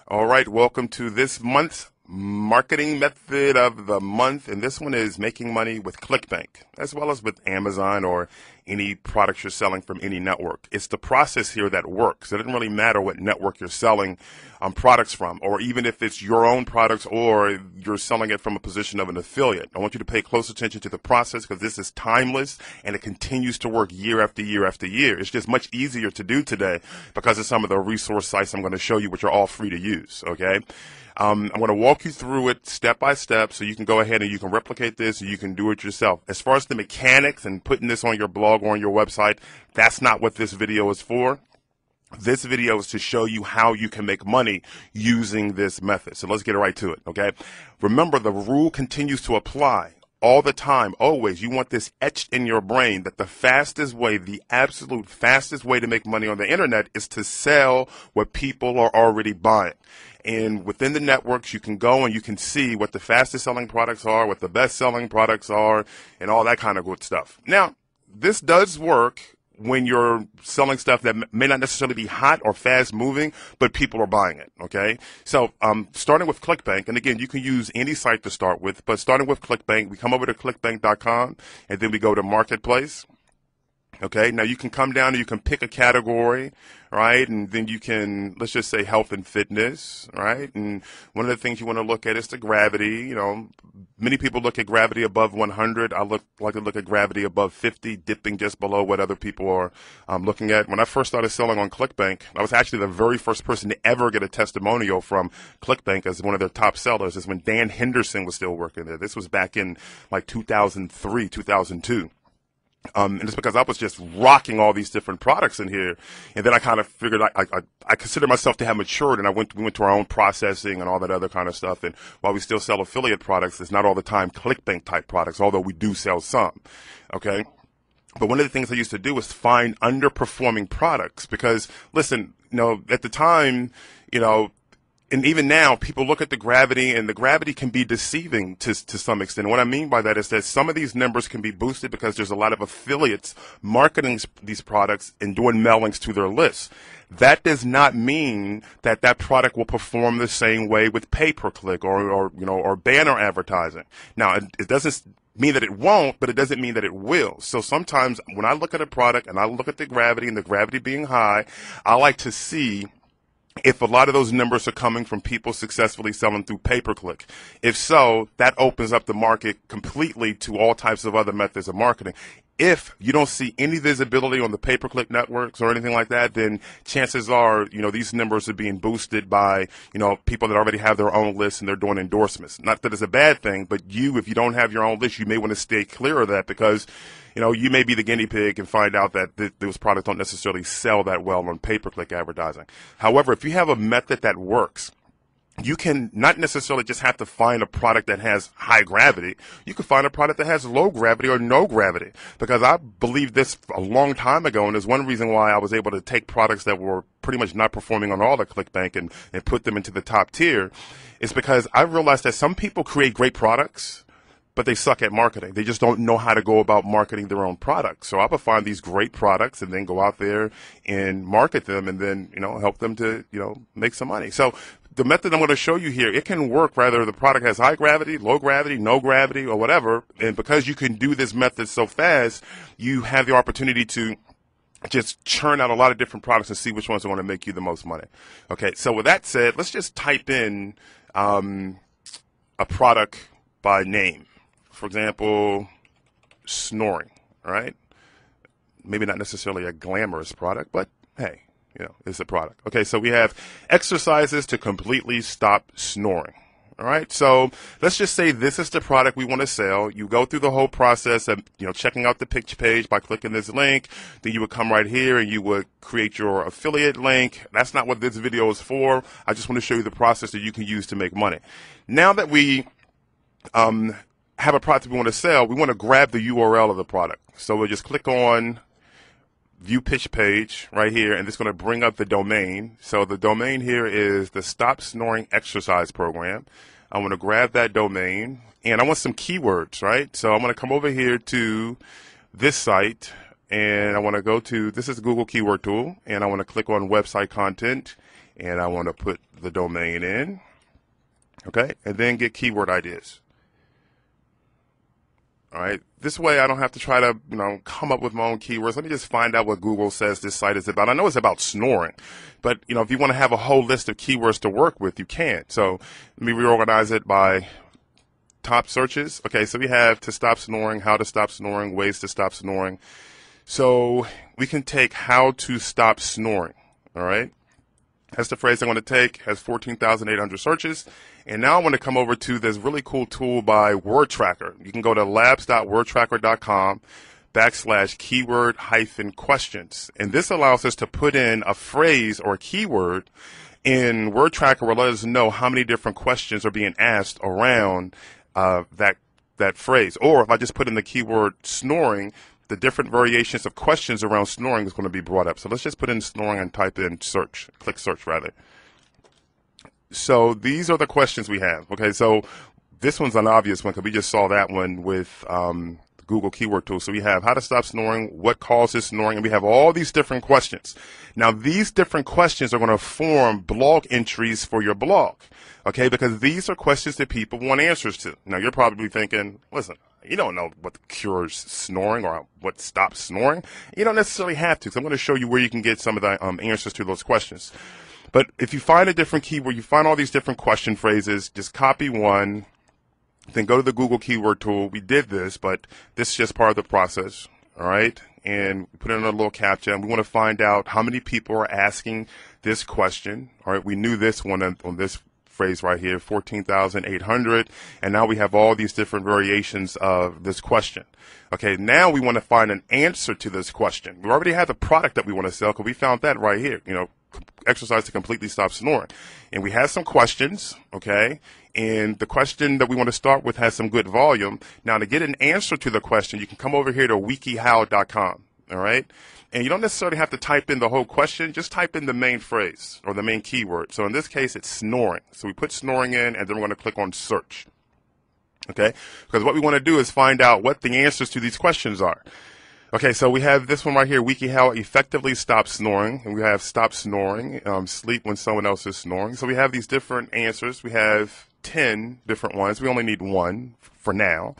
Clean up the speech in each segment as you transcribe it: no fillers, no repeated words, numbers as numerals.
All right, welcome to this month's marketing method of the month, and this one is making money with Clickbank, as well as with Amazon or any products you're selling from any network. It's the process here that works. It doesn't really matter what network you're selling products from, or even if it's your own products or you're selling it from a position of an affiliate. I want you to pay close attention to the process because this is timeless and it continues to work year after year after year. It's just much easier to do today because of some of the resource sites I'm going to show you, which are all free to use, okay? I'm going to walk you through it step by step so you can go ahead and you can replicate this and you can do it yourself. As far as the mechanics and putting this on your blog or on your website, that's not what this video is for. This video is to show you how you can make money using this method. So let's get right to it, okay? Remember, the rule continues to apply all the time, always. You want this etched in your brain that the fastest way, the absolute fastest way to make money on the internet is to sell what people are already buying. And within the networks, you can go and you can see what the fastest selling products are, what the best selling products are, and all that kind of good stuff. Now, this does work when you're selling stuff that may not necessarily be hot or fast moving, but people are buying it, okay? So starting with Clickbank, and again, you can use any site to start with, but starting with Clickbank, we come over to clickbank.com, and then we go to Marketplace. Okay, now you can come down and you can pick a category, right? And then you can, let's just say health and fitness, right? And one of the things you want to look at is the gravity. You know, many people look at gravity above 100. I like to look at gravity above 50, dipping just below what other people are looking at. When I first started selling on Clickbank, I was actually the very first person to ever get a testimonial from Clickbank as one of their top sellers. Is when Dan Henderson was still working there. This was back in like 2003, 2002. And it's because I was just rocking all these different products in here. And then I kind of figured I consider myself to have matured, and we went to our own processing and all that other kind of stuff. And while we still sell affiliate products, it's not all the time Clickbank type products, although we do sell some. Okay. But one of the things I used to do was find underperforming products because, listen, you know, at the time, you know, and even now, people look at the gravity, and the gravity can be deceiving to some extent. What I mean by that is that some of these numbers can be boosted because there's a lot of affiliates marketing these products and doing mailings to their lists. That does not mean that that product will perform the same way with pay-per-click or banner advertising. Now, it doesn't mean that it won't, but it doesn't mean that it will. So sometimes when I look at a product and I look at the gravity and the gravity being high, I like to see if a lot of those numbers are coming from people successfully selling through pay-per-click. If so, that opens up the market completely to all types of other methods of marketing. If you don't see any visibility on the pay-per-click networks or anything like that, then chances are, you know, these numbers are being boosted by, you know, people that already have their own lists and they're doing endorsements. Not that it's a bad thing, but if you don't have your own list, you may want to stay clear of that because, you know, you may be the guinea pig and find out that those products don't necessarily sell that well on pay-per-click advertising. However, if you have a method that works, you can not necessarily just have to find a product that has high gravity. You can find a product that has low gravity or no gravity. Because I believed this a long time ago, and there's one reason why I was able to take products that were pretty much not performing on all the Clickbank and put them into the top tier, is because I realized that some people create great products, but they suck at marketing. They just don't know how to go about marketing their own products. So I would find these great products and then go out there and market them and then, you know, help them to, you know, make some money. So the method I'm going to show you here, it can work whether the product has high gravity, low gravity, no gravity, or whatever. And because you can do this method so fast, you have the opportunity to just churn out a lot of different products and see which ones are going to make you the most money. Okay, so with that said, let's just type in a product by name. For example, snoring, all right? Maybe not necessarily a glamorous product, but hey, you know, it's a product. Okay, so we have exercises to completely stop snoring. All right, so let's just say this is the product we want to sell. You go through the whole process of, you know, checking out the pitch page by clicking this link. Then you would come right here and you would create your affiliate link. That's not what this video is for. I just want to show you the process that you can use to make money. Now that we have a product we want to sell, we want to grab the URL of the product. So we'll just click on view pitch page right here, and it's going to bring up the domain. So the domain here is the Stop Snoring Exercise Program. I want to grab that domain, and I want some keywords, right? So I'm going to come over here to this site, and I want to go to, this is Google Keyword Tool, and I want to click on Website Content, and I want to put the domain in, okay, and then get keyword ideas. All right. This way, I don't have to try to, come up with my own keywords. Let me just find out what Google says this site is about. I know it's about snoring, but if you want to have a whole list of keywords to work with, you can. So let me reorganize it by top searches. Okay. So we have to stop snoring, how to stop snoring, ways to stop snoring. So we can take how to stop snoring. All right. That's the phrase I want to take. Has 14,800 searches. And now I want to come over to this really cool tool by Word Tracker. You can go to labs.wordtracker.com/keyword-questions. And this allows us to put in a phrase or a keyword, and Word Tracker will let us know how many different questions are being asked around that phrase. Or if I just put in the keyword snoring, the different variations of questions around snoring is going to be brought up. So let's just put in snoring and type in search, click search rather. So these are the questions we have. Okay, so this one's an obvious one because we just saw that one with the Google keyword tool. So we have how to stop snoring, what causes snoring, and we have all these different questions. Now these different questions are going to form blog entries for your blog. Okay, because these are questions that people want answers to. Now you're probably thinking, listen, you don't know what cures snoring or what stops snoring. You don't necessarily have to. So I'm going to show you where you can get some of the answers to those questions. But if you find a different keyword, you find all these different question phrases, just copy one, then go to the Google keyword tool. We did this, but this is just part of the process. All right. And put in a little captcha, and we want to find out how many people are asking this question. All right. We knew this one on this phrase right here, 14,800, and now we have all these different variations of this question. Okay, now we want to find an answer to this question. We already have the product that we want to sell because we found that right here, exercise to completely stop snoring. And we have some questions, okay, and the question that we want to start with has some good volume. Now to get an answer to the question, you can come over here to wikihow.com, all right? And you don't necessarily have to type in the whole question, just type in the main phrase or the main keyword. So in this case, it's snoring. So we put snoring in, and then we're going to click on search. Okay, because what we want to do is find out what the answers to these questions are. Okay, so we have this one right here, WikiHow effectively stop snoring, and we have stop snoring, sleep when someone else is snoring. So we have these different answers. We have 10 different ones. We only need one for now.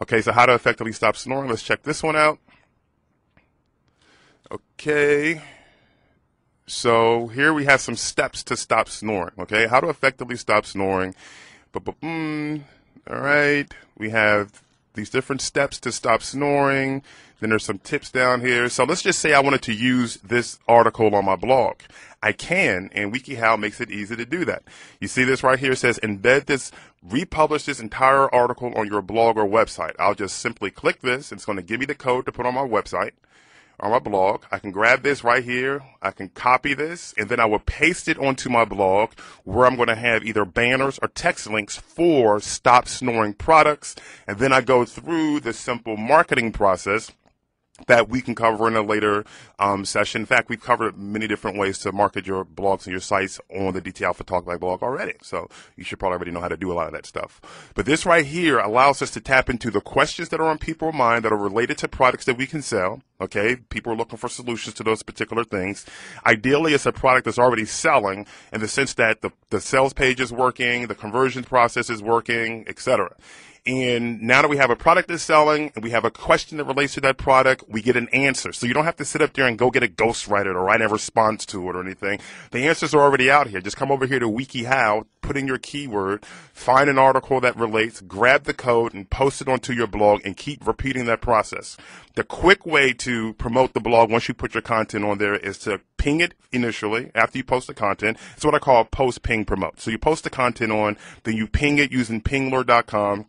Okay, so how to effectively stop snoring. Let's check this one out. Okay, so here we have some steps to stop snoring. Okay, how to effectively stop snoring. All right, we have these different steps to stop snoring. Then there's some tips down here. So let's just say I wanted to use this article on my blog. I can, and WikiHow makes it easy to do that. You see this right here, it says embed this, republish this entire article on your blog or website. I'll just simply click this. It's going to give me the code to put on my website, on my blog. I can grab this right here. I can copy this, and then I will paste it onto my blog where I'm going to have either banners or text links for stop snoring products. And then I go through the simple marketing process that we can cover in a later session. In fact, we've covered many different ways to market your blogs and your sites on the DT Alpha Talkback blog already. So you should probably already know how to do a lot of that stuff. But this right here allows us to tap into the questions that are on people's mind that are related to products that we can sell. Okay, people are looking for solutions to those particular things. Ideally, it's a product that's already selling in the sense that the sales page is working, the conversion process is working, etc. And now that we have a product that's selling and we have a question that relates to that product, we get an answer. So you don't have to sit up there and go get a ghostwriter or write a response to it or anything. The answers are already out here. Just come over here to WikiHow, put in your keyword, find an article that relates, grab the code and post it onto your blog and keep repeating that process. The quick way to promote the blog once you put your content on there is to ping it initially after you post the content. It's what I call post ping promote. So you post the content on, then you ping it using pinglr.com.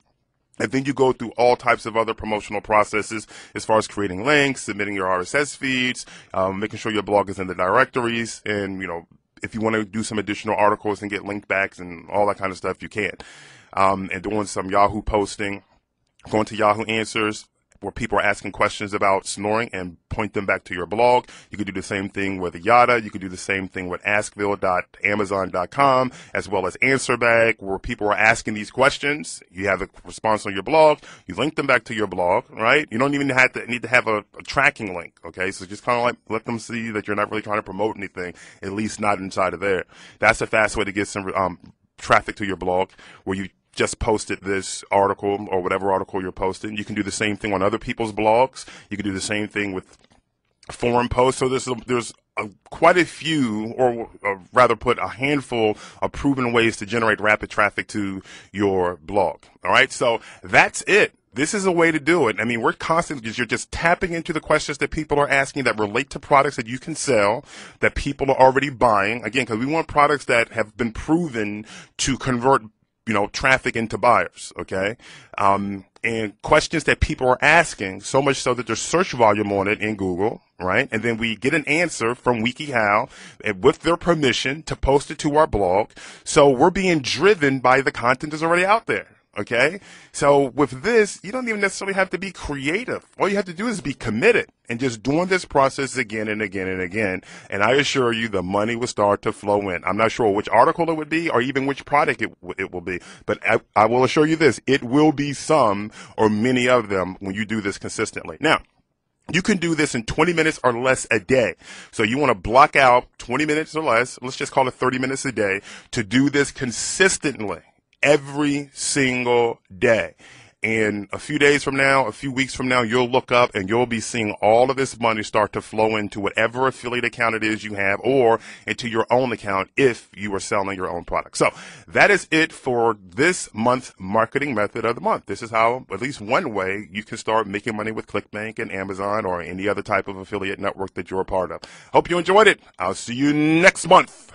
And then you go through all types of other promotional processes as far as creating links, submitting your RSS feeds, making sure your blog is in the directories, and, if you want to do some additional articles and get link backs and all that kind of stuff, you can. And doing some Yahoo posting, going to Yahoo Answers, where people are asking questions about snoring and point them back to your blog. You can do the same thing with Yada. You can do the same thing with askville.amazon.com, as well as AnswerBag, where people are asking these questions. You have a response on your blog. You link them back to your blog, right? You don't even need to have a tracking link, okay? So just kind of like let them see that you're not really trying to promote anything, at least not inside of there. That's a fast way to get some traffic to your blog, where you just posted this article or whatever article you're posting. You can do the same thing on other people's blogs. You can do the same thing with forum posts. So there's quite a few, or rather put a handful of proven ways to generate rapid traffic to your blog. All right, so that's it. This is a way to do it. I mean, we're constantly, you're just tapping into the questions that people are asking that relate to products that you can sell, that people are already buying. Again, because we want products that have been proven to convert, traffic into buyers, okay? And questions that people are asking, so much so that there's search volume on it in Google, right? And then we get an answer from WikiHow with their permission to post it to our blog. So we're being driven by the content that's already out there. Okay, so with this, you don't even necessarily have to be creative. All you have to do is be committed and just doing this process again and again and again. And I assure you, the money will start to flow in. I'm not sure which article it would be or even which product it will be, but I will assure you this: it will be some or many of them when you do this consistently. Now, you can do this in 20 minutes or less a day. So you want to block out 20 minutes or less, let's just call it 30 minutes a day, to do this consistently every single day. And a few days from now, a few weeks from now, you'll look up and you'll be seeing all of this money start to flow into whatever affiliate account it is you have, or into your own account if you are selling your own product. So that is it for this month's marketing method of the month. This is how, at least one way, you can start making money with Clickbank and Amazon or any other type of affiliate network that you're a part of. Hope you enjoyed it. I'll see you next month.